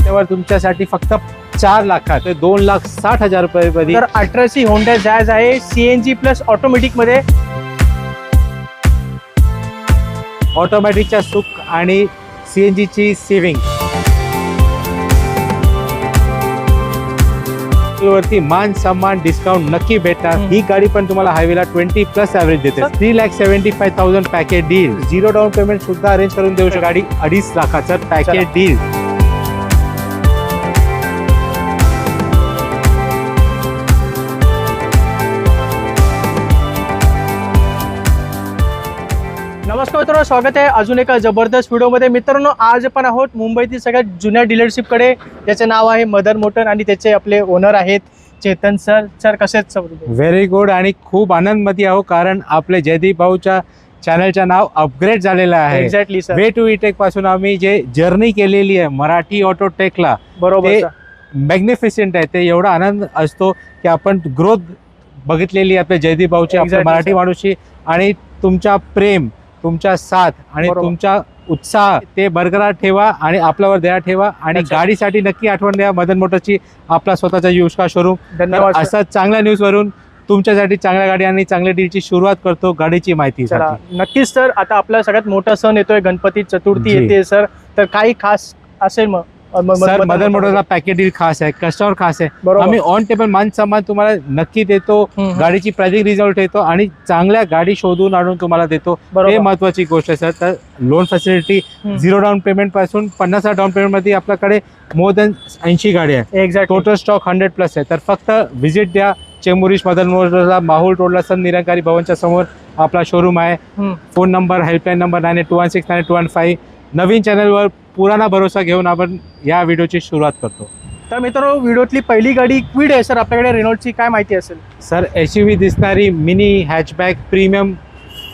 त्यावर तुमच्यासाठी फक्त 4 लाखात ते 2,60,000 रुपये. तर 18ची होंडा जॅज आहे CNG प्लस ऑटोमॅटिक मध्ये. ऑटोमॅटिकच्या सुख आणि CNG ची सेव्हिंग वरती मान सन्मान डिस्काउंट नक्की भेटणार. ही गाडी पण तुम्हाला हायवेला 20+ ॲव्हरेज देते. 3,75,000 पॅकेज डील. 0 डाऊन पेमेंट सुद्धा अरेंज करून देऊ शकतो. गाडी 2.5 लाखाचं पॅकेज डील. नमस्कार मित्रांनो, स्वागत आहे अजून एका जबरदस्त व्हिडिओमध्ये. मित्रांनो, आज आपण आहोत मुंबईतील सगळ्यात जुन्या डीलरशिपकडे, ज्याचे नाव आहे मदर मोटर आणि त्याचे आपले ओनर आहेत चेतन सर. सर कसे आहेत? Very good. आणि खूप आनंदमध्ये आहो कारण आपले जयदीप भाऊच्या चॅनलचं नाव अपग्रेड झालेलं आहे. Exactly sir. Way to take पासून आम्ही जे जर्नी केलेली आहे मराठी ऑटो टेकला, बरोबर मॅग्निफिसेंट आहे. ते एवढा आनंद असतो की आपण ग्रोथ बघितलेली आहे आपल्या जयदीप भाऊची, आपल्या मराठी माणूसची. आणि तुमचा प्रेम, तुमचा साथ आणि तुमचा उत्साह ते बरकरार ठेवा आणि आपल्यावर दया ठेवा. आणि गाडीसाठी नक्की आठवण द्या मदन मोटरची, आपला स्वतःचा युष्का शोरूम. धन्यवाद. असा चांगल्या न्यूज वरून तुमच्यासाठी चांगल्या गाडी आणि चांगल्या डीलची सुरुवात करतो गाडीची माहिती. नक्कीच सर. आता आपला सगळ्यात मोठा सण येतोय, गणपती चतुर्थी येते सर. तर काही खास असेल मग? सर, मदन मोटरचा पॅकेज डील खास आहे, कस्टमर खास आहे. आम्ही ऑन टेबल मान सन्मान तुम्हाला नक्की देतो. गाडीची प्राइसिंग रिझल्ट येतो आणि चांगल्या गाडी शोधून आणून तुम्हाला देतो. हे महत्वाची गोष्ट आहे सर. तर लोन फॅसिलिटी 0 डाऊन पेमेंट पासून 50,000 डाऊन पेमेंट मध्ये आपल्याकडे मोर दॅन 80 गाडी आहे. एक्झॅक्ट. टोटल स्टॉक 100+ आहे. तर फक्त व्हिजिट द्या. चेंबुरीश मदन मोटरला माहुल रोडला सन निरंकारी भवनच्या समोर आपला शोरूम आहे. Phone number, helpline number 9821692115. नवीन चॅनलवर पुराणा भरोसा घेऊन आपण या व्हिडिओची सुरुवात करतो. तर मित्रांनो, व्हिडिओतली पहिली गाडी क्विड आहे सर आपल्याकडे. रेनॉल्टची काय माहिती असेल? सर, SUV दिसणारी मिनी हॅचबॅक प्रीमियम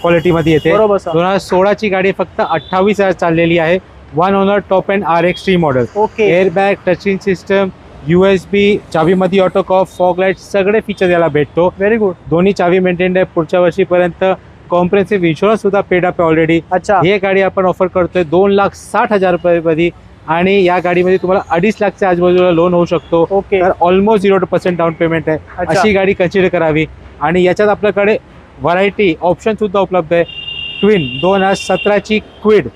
क्वालिटीमध्ये येते. 2016ची गाडी फक्त 28,000 चाललेली आहे. 1 owner top end RX3 model. Okay. Airbag, touching system, USB, चावीमध्ये ऑटो कॉफ, फॉग लाईट सगळे फीचर याला भेटतो. Very good. दोन्ही चावी मेंटेन्ड आहे. पुढच्या वर्षीपर्यंत कॉम्प्रेन्सिव्ह इन्शुरन्स सुद्धा पेड अप आहे ऑलरेडी. अच्छा. ही गाडी आपण ऑफर करतोय 2,60,000 रुपये. आणि या गाडीमध्ये तुम्हाला 2.5 लाखच्या आजूबाजूला लोन होऊ शकतो. ओके. तर ऑलमोस्ट 0% डाऊन पेमेंट आहे. अशी गाडी कन्सिडर करावी. आणि याच्यात आपल्याकडे व्हरायटी ऑप्शन सुद्धा उपलब्ध आहे. ट्विन 2017ची क्विड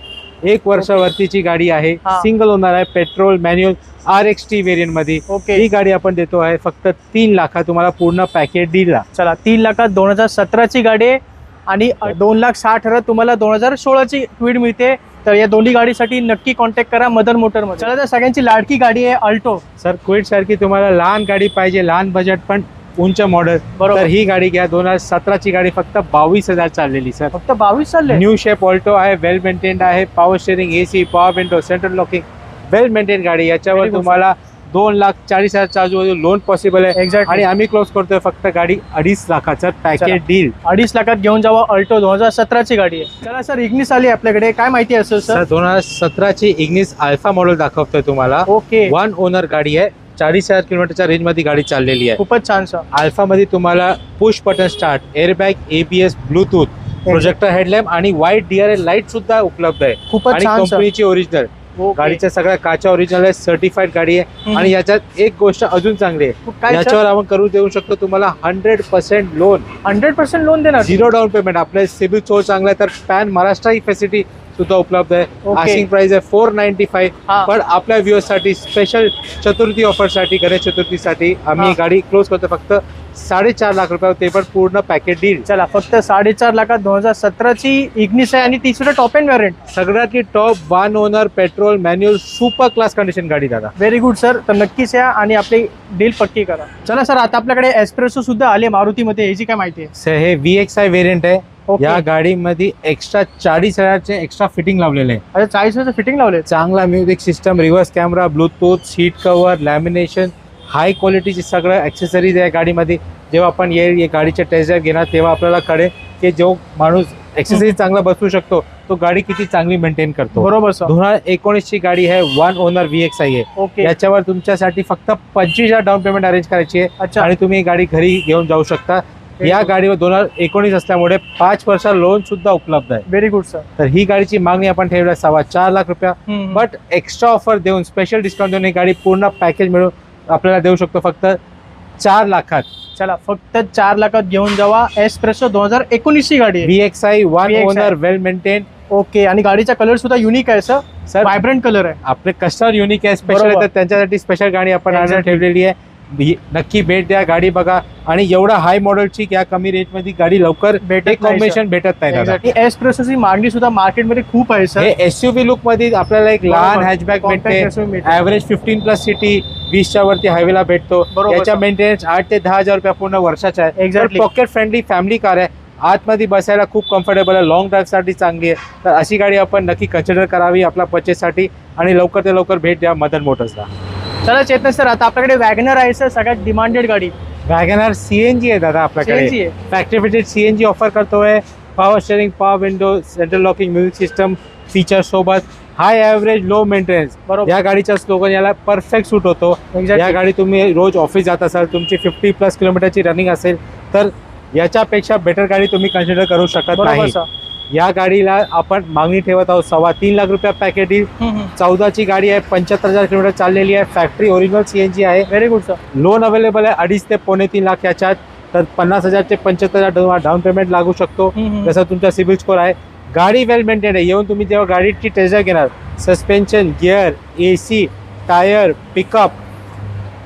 1 वर्षावरतीची गाडी आहे. सिंगल ओनर आहे. पेट्रोल मॅन्युअल RX3 व्हेरियंट मध्ये. ही गाडी आपण देतो आहे फक्त 3 लाखात तुम्हाला पूर्ण पॅकेज डीलला. चला, 3 लाखात 2017ची गाडी आहे आणि 2,60,000 तुम्हाला 2016ची क्विड मिळते. तर या दोन्ही गाडीसाठी नक्की कॉन्टॅक्ट करा मदर मोटर मध्ये. चला, तर सगळ्यांची लाडकी गाडी आहे अल्टो. सर, क्विड सारखी तुम्हाला लहान गाडी पाहिजे, लहान बजेट पण उंच मॉडेल, तर ही गाडी घ्या. 2017ची गाडी फक्त 22,000 चाललेली सर. फक्त 22 चालले. न्यू शेप ऑल्टो आहे. वेल मेंटेन्ड आहे. Power steering, AC, power window, central locking, well maintain गाडी. याच्यावर तुम्हाला 2,40,000 आजूबाजू लोन पॉसिबल आहे. एक्झॅक्ट. आणि आम्ही क्लोज करतोय फक्त गाडी 2.5 लाखाचं पॅकेज डील. 2.5 लाखात घेऊन जावा अल्टो. 2017ची गाडी आहे. चला सर, इग्निस आली आपल्याकडे. काय माहिती असेल सर? 2017ची इग्निस अल्फा मॉडेल दाखवतोय तुम्हाला. ओके. 1 ओनर गाडी आहे. 40,000 किलोमीटरच्या रेंज मध्ये गाडी चाललेली आहे. खूपच छान सर. अल्फा मध्ये तुम्हाला push button start, airbag, ABS, Bluetooth, projector headlamp आणि वाईट DRL लाईट सुद्धा उपलब्ध आहे. खूपच छान. कंपनीची ओरिजिनल. गाडीच्या सगळ्या काचा ओरिजिनल आहे. सर्टिफाईड गाडी आहे. आणि याच्यात एक गोष्ट अजून चांगली आहे, याच्यावर आपण करून देऊ शकतो तुम्हाला 100% लोन. 100% लोन देणार. 0 डाऊन पेमेंट. आपल्या सिबिल स्कोर चांगला आहे तर पॅन महाराष्ट्र ही फॅसिलिटी सुद्धा उपलब्ध आहे. आस्किंग प्राइस आहे 495. पण आपल्या व्ह्युअर्स साठी स्पेशल चतुर्थी ऑफर साठी, गणेश चतुर्थीसाठी आम्ही गाडी क्लोज करतो फक्त 4.5 लाख रुपये. ते पण पूर्ण पॅकेज डील. चला, फक्त 4.5 लाखात 2017ची इग्निस आहे आणि ती सुद्धा टॉप एंड व्हेरियंट. सगळ्यात top 1 owner petrol manual super class condition गाडी दादा. Very good sir. तर नक्कीच या आणि आपली डील पक्की करा. चला सर, आता आपल्याकडे एस्प्रेसो सुद्धा आले मारुतीमध्ये. याची काय माहिती आहे? सर, हे VXI व्हेरियंट आहे. या गाडीमध्ये एक्स्ट्रा 40,000चे एक्स्ट्रा फिटिंग लावलेले आहे. अच्छा, 40,000 फिटिंग लावले. चांगला music system, reverse camera, bluetooth, seat cover, lamination, high क्वालिटीचे सगळं ॲक्सेसरीज आहे गाडीमध्ये. जेव्हा आपण गाडीचे टेस्ट ड्राइव्ह घेणार तेव्हा आपल्याला कळेल की जो माणूस ॲक्सेसरीज चांगला बसवू शकतो तो गाडी किती चांगली मेंटेन करतो. बरोबर सर. 2019ची गाडी आहे. 1 ओनर VXI आहे. ओके. याच्यावर तुमच्यासाठी फक्त 25,000 डाऊन पेमेंट अरेंज करायची आहे आणि तुम्ही गाडी घरी घेऊन जाऊ शकता. या गाडीवर 2019 असल्यामुळे 5 वर्ष लोन सुद्धा उपलब्ध आहे. Very good sir. तर ही गाडीची मागणी आपण ठेवली 4.25 लाख रुपया. बट एक्स्ट्रा ऑफर देऊन स्पेशल डिस्काउंट देऊन ही गाडी पूर्ण पॅकेज मिळून आपल्याला देऊ शकतो फक्त 4 लाखात. चला फक्त 4 लाखात घेऊन जावा. एस्प्रेसो 2019 ची गाडी आहे. VXI 1 VXI. ओनर वेल मेंटेन. ओके. आणि गाडीचा कलर सुद्धा युनिक आहे सर. सर व्हायब्रंट कलर आहे. आपले कस्टमर युनिक आहे, स्पेशल बरोबर. आहे, तर त्यांच्यासाठी स्पेशल गाडी आपण आणून Exactly. ठेवलेली आहे. नक्की भेट द्या, गाडी बघा. आणि एवढा हाय मॉडेलची या कमी रेट मध्ये गाडी लवकर भेटत नाही, कॉम्बिनेशन भेटत नाही दादा. Exactly. एस्प्रेसोची मागणी सुद्धा मार्केटमध्ये खूप आहे सर. हे SUV लुक मध्ये आपल्याला एक लहान बरोबर. हॅचबॅक Compact भेटते. SUV मिळते. ऍव्हरेज 15+ सिटी 20च्या वरती हायवेला भेटतो. बरोबर याच्या सर. मेंटेनन्स 8 ते 10 हजार रुपया पूर्ण वर्षाचा आहे. Exactly. Pocket friendly family car आहे. आतमध्ये बसायला खूप कम्फर्टेबल आहे, लॉंग ड्राईव्ह साठी चांगली आहे. तर अशी गाडी आपण नक्की कन्सिडर करावी आपल्या परचेससाठी. आणि लवकर ते लवकर भेट द्या मदन मोटर्सला. चला चेतन सर, आता आपल्याकडे वॅगनर आहे सर, सगळ्यात डिमांडेड गाडी. वॅगनर CNG आहे दादा आपल्याकडे. CNG आहे. फॅक्टरी फिटेड CNG ऑफर करतोय. Power steering, power window, central locking music system feature सोबत. High average low maintenance. बरोबर. या गाडीचा स्लोगन याला परफेक्ट सूट होतो. Exactly. या गाडी तुम्ही रोज ऑफिस जात असाल, तुमची 50+ किलोमीटरची रनिंग असेल, तर याच्यापेक्षा बेटर गाडी तुम्ही कन्सिडर करू शकत बरोबर नाही. सर. या गाडीला आपण मागणी ठेवत आहोत 3.25 लाख रुपया पॅकेज डील. 14ची गाडी आहे, 75,000 किलोमीटर चाललेली आहे. फॅक्टरी ओरिजिनल CNG आहे. Very good sir. Loan available आहे 2.5 ते 3.25 लाख याच्यात. तर 50,000 ते 75,000 डाऊन पेमेंट लागू शकतो, जसं तुमचा सिबिल स्कोर आहे. गाडी वेल मेंटेन आहे. येऊन तुम्ही जेव्हा गाडीची टेस्ट ड्राइव्ह घेणार, suspension, gear, AC, tyre, pickup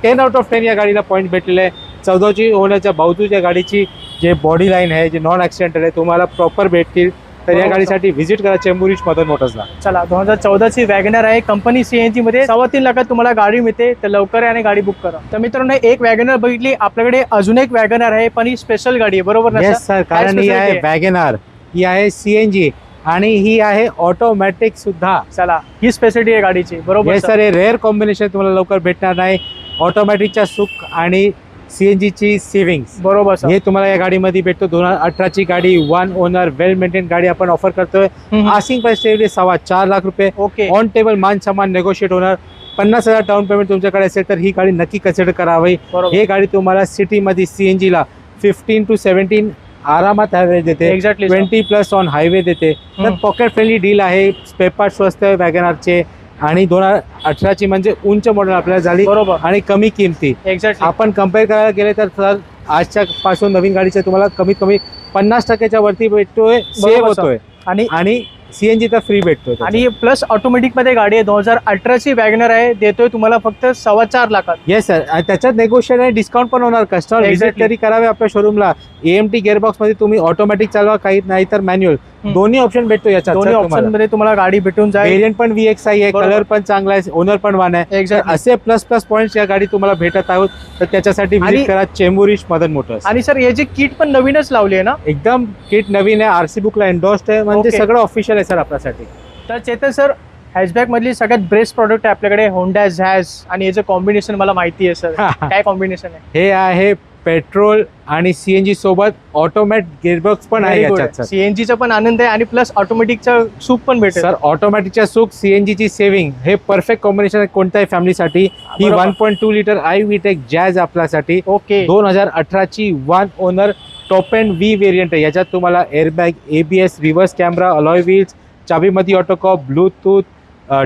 10 out of 10 या गाडीला पॉईंट भेटलेले आहे. 14ची ओनरच्या बाजूच्या गाडीची जे बॉडी लाईन आहे, जे नॉन ॲक्सिडेंटल आहे, तुम्हाला प्रॉपर भेटतील. तर या बरोबर. गाडीसाठी व्हिजिट करा चेंबूर मदन मोटर्सला. चला 2014ची वॅगनर आहे, कंपनी CNG मध्ये 3.25 लाखात तुम्हाला गाडी मिळते. तर लवकर आणि गाडी बुक करा. तर मित्रांनो, एक वॅगनर बघितली, आपल्याकडे अजून एक वॅगनर आहे, पण ही स्पेशल गाडी आहे, बरोबर ना येस सर, कारण ही आहे वॅगनर, ही आहे CNG आणि ही आहे ऑटोमॅटिक सुद्धा. चला, ही स्पेशालिटी आहे गाडीची, बरोबर येस सर. हे रेअर कॉम्बिनेशन तुम्हाला लवकर भेटणार नाही. ऑटोमॅटिकच्या सुख आणि CNG ची सेव्हिंग्स, बरोबर सर. हे तुम्हाला या गाडीमध्ये भेटतो. 2018ची गाडी, 1 ओनर वेल मेंटेन गाडी आपण ऑफर करतोय. आसिंग प्राइस ठेवली 4.25 लाख रुपये. ओके. ऑन टेबल मान समान नेगोशिएट होणार. 50,000 डाऊन पेमेंट तुमच्याकडे असेल तर ही गाडी नक्की कन्सिडर करावी. बरोबर. ही गाडी तुम्हाला सिटीमध्ये CNG ला 15 to 17 आरामात ॲव्हरेज देते. एक्झॅक्टली. 20+ ऑन हायवे देते. तर पॉकेट फ्रेंडली डील आहे. स्पेअर पार्ट स्वस्त आहे वॅगनारचे. आणि 2018ची म्हणजे उंच मॉडेल आपल्याला झाली, बरोबर. आणि कमी किमती. एक्झॅक्टली. आपण कम्पेअर करायला गेले तर सर आजच्या पासून नवीन गाडीचे तुम्हाला कमीत कमी 50% वरती भेटतोय, सेव्ह बरोबर सर. होतोय. आणि CNG तर फ्री भेटतोय. आणि प्लस ऑटोमॅटिक मध्ये गाडी आहे, 2018ची वॅगनर आहे, देतोय तुम्हाला फक्त 4.25 लाखात. Yes sir. आणि त्याच्यात नेगोशिएट आणि डिस्काउंट पण होणार. Customer visit Exactly. तरी करावे आपल्या शोरूमला. AMT गिअरबॉक्स मध्ये तुम्ही ऑटोमॅटिक चालवा, काही नाही तर मॅन्युअल, दोन्ही ऑप्शन भेटतो याच्यात. दोन्ही ऑप्शन मध्ये तुम्हाला गाडी भेटून जाईल. व्हेरियंट पण VXI आहे, बरोबर. कलर पण चांगला आहे, ओनर पण वान आहे. Exactly. असे प्लस पॉईंट्स या गाडी तुम्हाला भेटत आहोत. तर त्याच्यासाठी व्हिजिट करा चेंबूर मदन मोटर्स. आणि सर, याची किट पण नवीनच लावली आहे ना? एकदम किट नवीन आहे, RC बुकला एन्डोस्ड आहे, म्हणजे Okay. सगळं ऑफिशियल आहे सर आपल्यासाठी. तर चेतन सर, हॅचबॅक मधली सगळ्यात बेस्ट प्रोडक्ट आहे आपल्याकडे होंडा झॅज, आणि याचं कॉम्बिनेशन मला माहिती आहे सर. काय कॉम्बिनेशन आहे? हे आहे पेट्रोल आणि CNG सोबत ऑटोमॅटिक गिअरबॉक्स पण आहे याच्यात सर. CNGचा पण आनंद आहे आणि प्लस ऑटोमॅटिकचा सुख पण भेटेल. सर ऑटोमॅटिकच्या सुख, CNG ची सेव्हिंग, हे परफेक्ट कॉम्बिनेशन आहे कोणत्याही फॅमिलीसाठी. ही बरोबर. 1.2 लिटर iVTEC जॅज आपल्यासाठी. ओके. 2018ची 1 owner top end V variant आहे. याच्यात तुम्हाला airbag, ABS, reverse camera, alloy wheels, चाबीमध्ये autocop, bluetooth,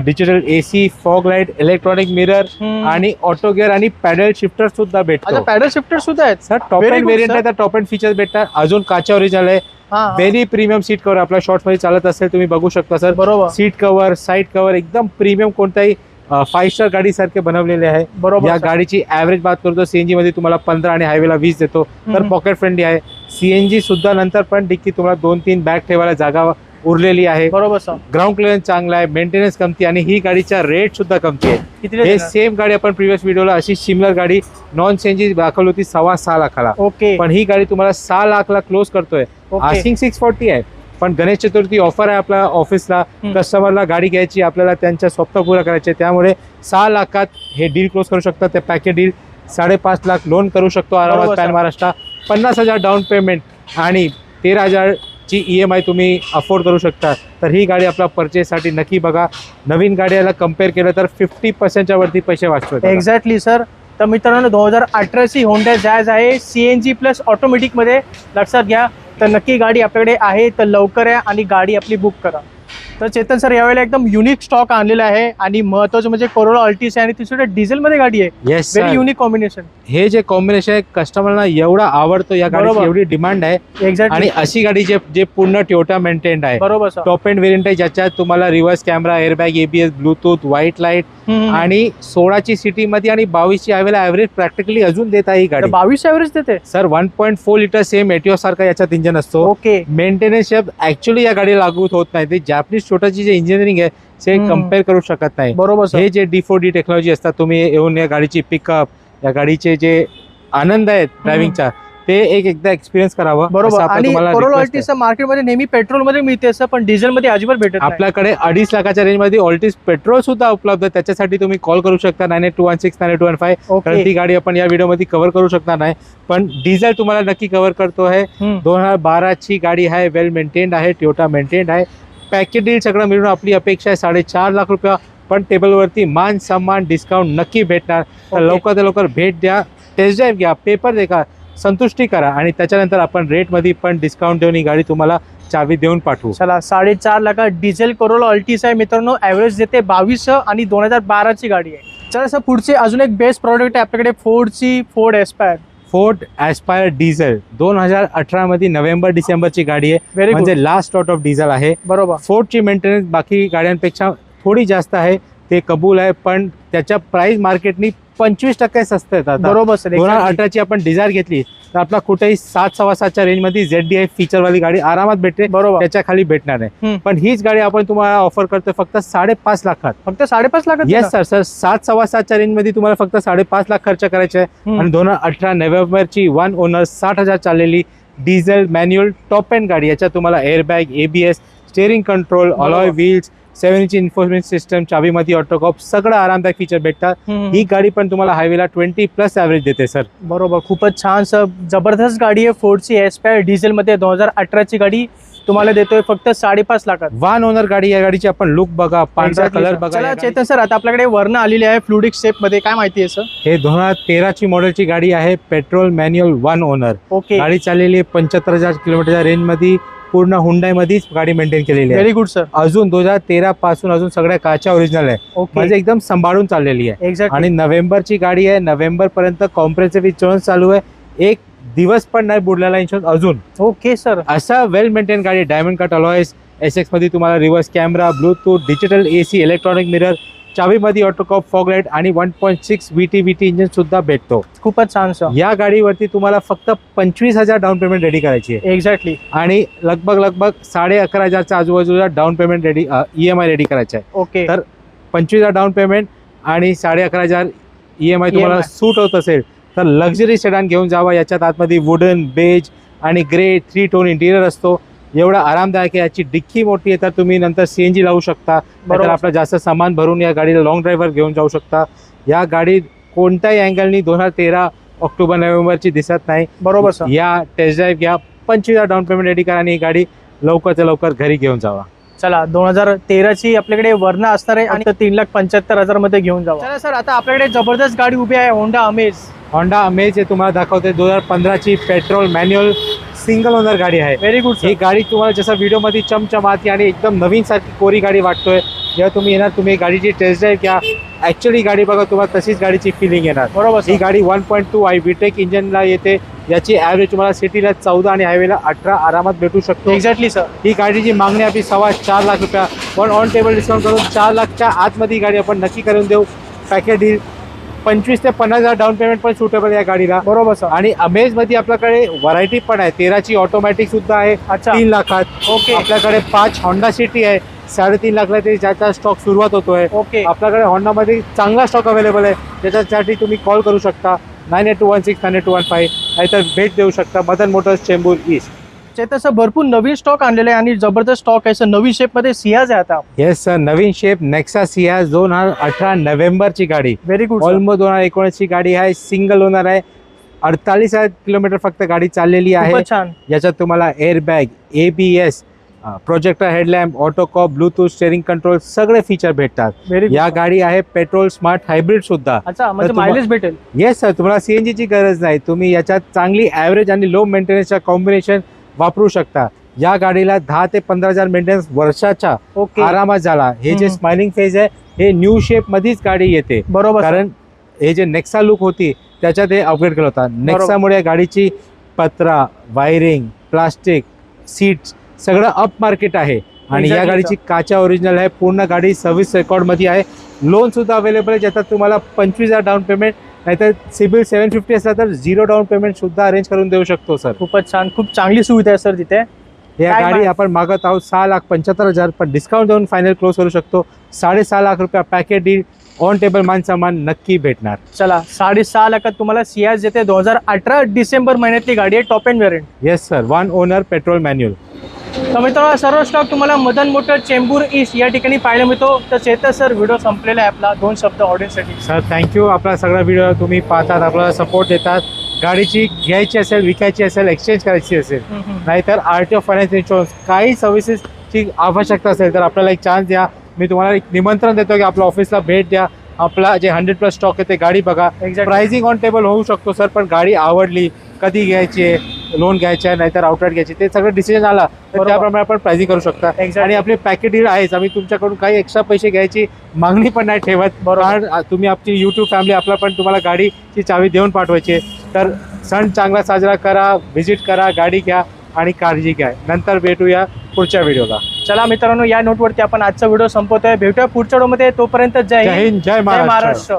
digital AC, fog light, electronic mirror आणि ऑटो गिअर आणि पॅडल शिफ्टर सुद्धा भेटतो. पॅडल शिफ्टर सुद्धा आहेत sir. Top Very end good, variant sir. आहे तर टॉप एंड फीचर्स भेटतात. अजून काचा ओरिजिनल आहे. व्हेरी प्रीमियम सीट कव्हर आपल्या शॉर्ट्स मध्ये चालत असेल, तुम्ही बघू शकता सर. बरोबर. सीट कव्हर, साईड कव्हर एकदम प्रीमियम, कोणत्याही 5 स्टार गाडी सारखे बनवलेले आहे. बरोबर या सर. गाडीची ऍव्हरेज बात करतो, CNG मध्ये तुम्हाला 15 आणि हायवेला 20 देतो. तर पॉकेट फ्रेंडली आहे. CNG सुद्धा नंतर पण डिक्की तुम्हाला 2-3 बॅग ठेवायला जागा उरलेली आहे. बरोबर सर. ग्राउंड क्लिअरन्स चांगला आहे, मेंटेनन्स कमती, आणि ही गाडीचा रेट सुद्धा कमती आहे. किती हे देणार? सेम गाडी आपण प्रिव्हियस व्हिडिओला अशी सिमिलर गाडी नॉन CNG दाखवली होती 6.25 लाखाला. ओके. पण ही गाडी तुम्हाला 6 लाखला क्लोज करतोय. ओके. आसिंग 640 आहे, पण गणेश चतुर्थी ऑफर आहे आपल्या ऑफिसला. कस्टमरला गाडी घ्यायची, आपल्याला त्यांच्या स्वप्न पूर्ण करायचे, त्यामुळे 6 लाखात हे डील क्लोज करू शकता. ते पॅकेज डील 5.5 लाख लोन करू शकतो आरामात बरोबर, pan sir. Maharashtra. 50,000 down payment आणि 13,000 ची EMI तुम्ही अफोर्ड करू शकता. तर ही गाडी आपल्या परचेससाठी नक्की बघा. नवीन गाड्याला कम्पेअर केलं तर 50% वरती पैसे वाचतोय. Exactly sir. तर मित्रांनो 2018ची होंडा जॅज आहे, CNG प्लस ऑटोमॅटिकमध्ये. लक्षात घ्या. तर नक्की गाडी आपल्याकडे आहे, तर लवकर या आणि गाडी आपली बुक करा. तर चेतन सर यावेळेला एकदम युनिक स्टॉक आणलेला आहे आणि महत्त्वाचं म्हणजे कोरोला अल्टिस आहे आणि तिसरी डिझेलमध्ये गाडी आहे. Yes very unique combination. हे जे कॉम्बिनेशन आहे कस्टमरना एवढा आवडतो, या गाडीची बरोबर. एवढी डिमांड आहे. एक्झॅक्टली. आणि अशी गाडी जे पूर्ण टोयोटा मेंटेन्ड आहे, बरोबर सर. टॉप एंड व्हेरियंट आहे, ज्याच्यात तुम्हाला reverse camera, airbag, ABS, Bluetooth, white light आणि 16ची सिटी मध्ये आणि 22ची ॲव्हरेज प्रॅक्टिकली अजून देत आहे ही गाडी. 22 ॲव्हरेज देते सर 1.4 लिटर सेम एटिओ सारखा याच्यात इंजन असतो. ओके. मेंटेनन्स ऍक्च्युअली या गाडीला लागू होत नाही. ते जॅपनीज छोटाची जे इंजिनिअरिंग आहे ते कम्पेअर करू शकत नाही. बरोबर सर. हे जे D4D टेक्नॉलॉजी असतात, तुम्ही येऊन या गाडीची पिकअप, या गाडीचे जे आनंद आहेत ड्रायव्हिंगचा, ते एकदा एक्सपिरियन्स करावं. बरोबर. असं आपण आणि तुम्हाला कोरोला request आहे. अल्टिस मार्केटमध्ये नेहमी पेट्रोलमध्ये मिळते असं, पण डिझेलमध्ये अजिबात भेटत नाही. आपल्याकडे 2.5 लाखाच्या रेंजमध्ये ऑल्टिस पेट्रोल सुद्धा उपलब्ध आहे. त्याच्यासाठी तुम्ही कॉल करू शकता 9821698215. कारण ती गाडी आपण या व्हिडिओमध्ये कव्हर करू शकणार नाही, पण डिझेल तुम्हाला नक्की कव्हर करतो आहे. 2012ची गाडी आहे, वेल मेंटेन्ड आहे, टोयोटा मेंटेन्ड आहे. पॅकेज डील सगळं मिळून आपली अपेक्षा आहे 4.5 लाख रुपया, पण टेबलवरती मान सन्मान डिस्काउंट नक्की भेटणार. तर लवकर लवकर भेट द्या, टेस्ट ड्राईव्ह घ्या, पेपर देखा, संतुष्टी करा आणि त्याच्यानंतर आपण रेटमध्ये पण डिस्काउंट देऊन ही गाडी तुम्हाला चावी देऊन पाठवू. चला 4.5 लाखात डिझेल कोरोला अल्टिस आहे मित्रांनो. ॲव्हरेज देते 22 आणि 2012ची गाडी आहे. चला सर पुढचे अजून एक बेस्ट प्रॉडक्ट आहे आपल्याकडे, Ford Aspire. Ford Aspire diesel 2018 मध्ये नोव्हेंबर डिसेंबरची गाडी आहे, म्हणजे लास्ट लॉट ऑफ डिझेल आहे. बरोबर. फोर्डची मेंटेनन्स बाकी गाड्यांपेक्षा थोडी जास्त आहे, ते कबूल आहे, पण त्याच्या प्राइस मार्केटनी 25% स्वस्त आहेत. बरोबर सर. 2018ची आपण डिझायर घेतली तर आपला कुठेही 7-7.25च्या रेंजमध्ये ZDI फीचरवाली गाडी आरामात भेटते. बरोबर. त्याच्या खाली भेटणार नाही. पण हीच गाडी आपण तुम्हाला ऑफर करतोय फक्त 5.5 लाखात. फक्त 5.5 लाखात? Yes sir. 7-7.25च्या रेंजमध्ये तुम्हाला फक्त 5.5 लाख खर्च करायचे आहे. आणि 2018 नोव्हेंबरची 1 ओनर 60,000 चाललेली डिझेल मॅन्युअल टॉप एंड गाडी. याच्यात तुम्हाला airbag, ABS, steering control, alloy wheels, 7 inch infotainment system, चावीमध्ये ऑटोकॉप, सगळं आरामदायक फीचर भेटतात. ही गाडी पण तुम्हाला हायवेला 20+ ॲव्हरेज देते सर. बरोबर. खूपच छान सर, जबरदस्त गाडी आहे फोर्डची एस्पायर डिझेलमध्ये. 2018ची गाडी तुम्हाला देतोय फक्त 5.5 लाखात. 1 ओनर गाडी. या गाडीची आपण लुक बघा, पांढरा कलर बघा. चला चेतन सर, आता आपल्याकडे वर्ण आलेली आहे फ्लुडिक शेप मध्ये, काय माहिती आहे सर? हे 2013ची मॉडेलची गाडी आहे, पेट्रोल मॅन्युअल 1 ओनर. ओके. गाडी चाललेली 75,000 किलोमीटरच्या रेंजमध्ये, पूर्ण हुंडाई मध्येच गाडी मेंटेन केलेली आहे. Very good sir. अजून 2013 पासून अजून सगळ्या काच्या ओरिजिनल आहे, म्हणजे एकदम सांभाळून चाललेली आहे. आणि नोव्हेंबरची गाडी आहे, नोव्हेंबर पर्यंत कॉम्प्रेहेन्सिव्ह इन्शुरन्स चालू आहे, एक दिवस पण नाही बुडलेला इन्शुरन्स अजून. Okay sir. असा वेल मेंटेन गाडी. डायमंड कट अलॉयस, SX मध्ये तुम्हाला reverse camera, bluetooth, digital AC, electronic mirror, चावीमध्ये ऑटोकॉप, फॉग लाईट आणि 1.6 VT इंजिन सुद्धा भेटतो. खूपच छान सर. या गाडीवरती तुम्हाला फक्त 25,000 डाऊन पेमेंट रेडी करायची आहे. एक्झॅक्टली. आणि लगभग 11,500च्या आजूबाजूला down payment ready, EMI ready करायचं आहे. ओके. तर 25,000 डाऊन पेमेंट आणि 11,500 EMI तुम्हाला सूट होत असेल तर लक्झरी सेडान घेऊन जावा. याच्यात आतमध्ये वुडन, बेज आणि ग्रे 3 टोन इंटिरियर असतो. एवढा आरामदायक आहे. याची डिक्की मोठी आहे, तर तुम्ही नंतर CNG लावू शकता. तर आपलं जास्त सामान भरून या गाडीला लॉंग ड्राईव्हवर घेऊन जाऊ शकता. या गाडीत कोणत्याही अँगलनी 2013 ऑक्टोबर नोव्हेंबरची दिसत नाही. बरोबर सर. या टेस्ट ड्राईव्ह घ्या, 25,000 डाऊन पेमेंट रेडी करा आणि ही गाडी लवकरात लवकर घरी घेऊन जावा. चला 2013ची आपल्याकडे वर्ण असणार आहे आणि 3,75,000 मध्ये घेऊन जावा. चला सर, आता आपल्याकडे जबरदस्त गाडी उभी आहे, होंडा अमेज. होंडा अमेज हे तुम्हाला दाखवते 2015ची पेट्रोल मॅन्युअल सिंगल ओनर गाडी आहे. Very good. ही गाडी तुम्हाला जसं व्हिडिओमध्ये चमचमाती आणि एकदम नवीन सारखी कोरी गाडी वाटतोय. जेव्हा तुम्ही येणार, तुम्ही गाडीची टेस्ट ड्राईव्ह घ्या, ऍक्च्युअली गाडी बघा, तुम्हाला तशीच गाडीची फिलिंग येणार. बरोबर. ही गाडी 1.2 VTEC इंजिनला येते. याची ॲव्हरेज तुम्हाला सिटीला 14 आणि हायवेला 18 आरामात भेटू शकतो. Exactly sir. ही गाडीची मागणी आपली 4.25 लाख रुपया, पण ऑन टेबल डिस्काउंट करून 4 लाखच्या आतमध्ये ही गाडी आपण नक्की करून देऊ. पॅकेज डील 25,000 ते 50,000 डाऊन पेमेंट पण सुटेबल या गाडीला. बरोबर सर. आणि अमेज मध्ये आपल्याकडे व्हरायटी पण आहे. 13ची ऑटोमॅटिक सुद्धा आहे 3 लाखात. ओके. आपल्याकडे 5 होंडा सिटी आहे 3.5 लाखला, ते ज्याचा स्टॉक सुरुवात होतोय. ओके. आपल्याकडे होंडामध्ये चांगला स्टॉक अवेलेबल आहे, त्याच्यासाठी तुम्ही कॉल करू शकता 9821698215, नाहीतर भेट देऊ शकता Madan Motors, Chembur east. Chetan sir, भरपूर नवीन स्टॉक आणलेले आहे आणि जबरदस्त स्टॉक आहे सर. नवीन शेप मध्ये सियाज आहे आता. येस सर, नवीन शेप नेक्सा सियाज 2018 नोव्हेंबरची गाडी. Very good. ऑलमोस्ट 2019ची गाडी आहे, सिंगल ओनर आहे. 48,000 किलोमीटर फक्त गाडी चाललेली आहे. छान. याच्यात तुम्हाला airbag, ABS, projector headlamp, auto cop, Bluetooth, steering control सगळे फीचर भेटतात. व्हेरी या गाडी आहे पेट्रोल स्मार्ट हायब्रिड सुद्धा. अच्छा, म्हणजे तुम्हा- मायलेज भेटेल. येस सर, तुम्हाला सीएनजी ची गरज नाही. तुम्ही याच्यात चांगली ॲव्हरेज आणि लो मेंटेनन्सच्या कॉम्बिनेशन वापरू शकता. या गाडीला 10 ते 15,000 मेंटेनन्स वर्षाच्या ओके, आरामात झाला. हे जे हम्म. स्माइलिंग फेज आहे हे न्यू शेप मध्येच गाडी येते. बरोबर sir. कारण हे जे नेक्सा लुक होती त्याच्यात हे अपग्रेड केला होता. नेक्सामुळे गाडीची पत्रा, वायरिंग, प्लास्टिक, सीट्स सगळं अप मार्केट आहे. आणि या Exactly, गाडीची काचा ओरिजिनल आहे. पूर्ण गाडी सर्व्हिस रेकॉर्ड मध्ये आहे. लोन सुद्धा अवेलेबल आहे, ज्याच्यात तुम्हाला 25,000 डाऊन पेमेंट, नाहीतर सिबिल 750 असला तर 0 डाऊन पेमेंट सुद्धा अरेंज करून देऊ शकतो सर. खूपच छान, खूप चांगली सुविधा आहे सर तिथे. या काय गाडी आपण मागत आहोत 6,75,000, पण डिस्काउंट देऊन फायनल क्लोज करू शकतो. 6.5 लाख रुपया पॅकेज डील, ऑन टेबल मान सामान नक्की भेटणार. चला, 6.5 लाखात तुम्हाला सियाज येते. 2018 डिसेंबर महिन्यातली गाडी आहे, top end variant. Yes sir, 1 owner petrol manual. तर मित्रांनो, सर्व स्टॉक तुम्हाला मदन मोटर चेंबूर ईस्ट या ठिकाणी पाहायला मिळतो. तर चेतन सर, व्हिडिओ संपलेला आहे आपला. 2 शब्द ऑडियन्ससाठी. सर थँक्यू, आपला सगळा व्हिडिओ तुम्ही पाहतात, आपल्याला सपोर्ट देतात. गाडीची घ्यायची असेल, विकायची असेल, एक्सचेंज करायची असेल, नाहीतर आरटीओ फायनान्स इन्शुरन्स काही सर्व्हिसेसची आवश्यकता असेल तर आपल्याला एक चान्स द्या. मी तुम्हाला एक निमंत्रण देतो की आपल्या ऑफिसला भेट द्या. आपला जे 100+ स्टॉक आहे ते गाडी बघा. प्राइसिंग ऑन टेबल होऊ शकतो सर, पण गाडी आवडली, कधी घ्यायची आहे, लोन घ्यायचं आहे नाहीतर आउटलेट घ्यायची, ते सगळं डिसिजन आला तर बरोबर. त्याप्रमाणे आपण प्राइसिंग करू शकता. आणि आपले पॅकेट डील आहेच. आम्ही तुमच्याकडून काही एक्स्ट्रा पैसे घ्यायची मागणी पण नाही ठेवत. कारण तुम्ही आपली यूट्यूब फॅमिली आपला पण तुम्हाला गाडीची चावी देऊन पाठवायची आहे. तर सण चांगला साजरा करा, व्हिजिट करा, गाडी घ्या आणि काळजी घ्या. नंतर भेटूया पुढच्या व्हिडिओला. चला मित्रांनो, या नोटवरती आपण आजचा व्हिडिओ संपवतोय. भेटूया पुढच्या व्हिडिओमध्ये. तोपर्यंत जय जय हिंद, जय महाराष्ट्र. महाराष्ट्र.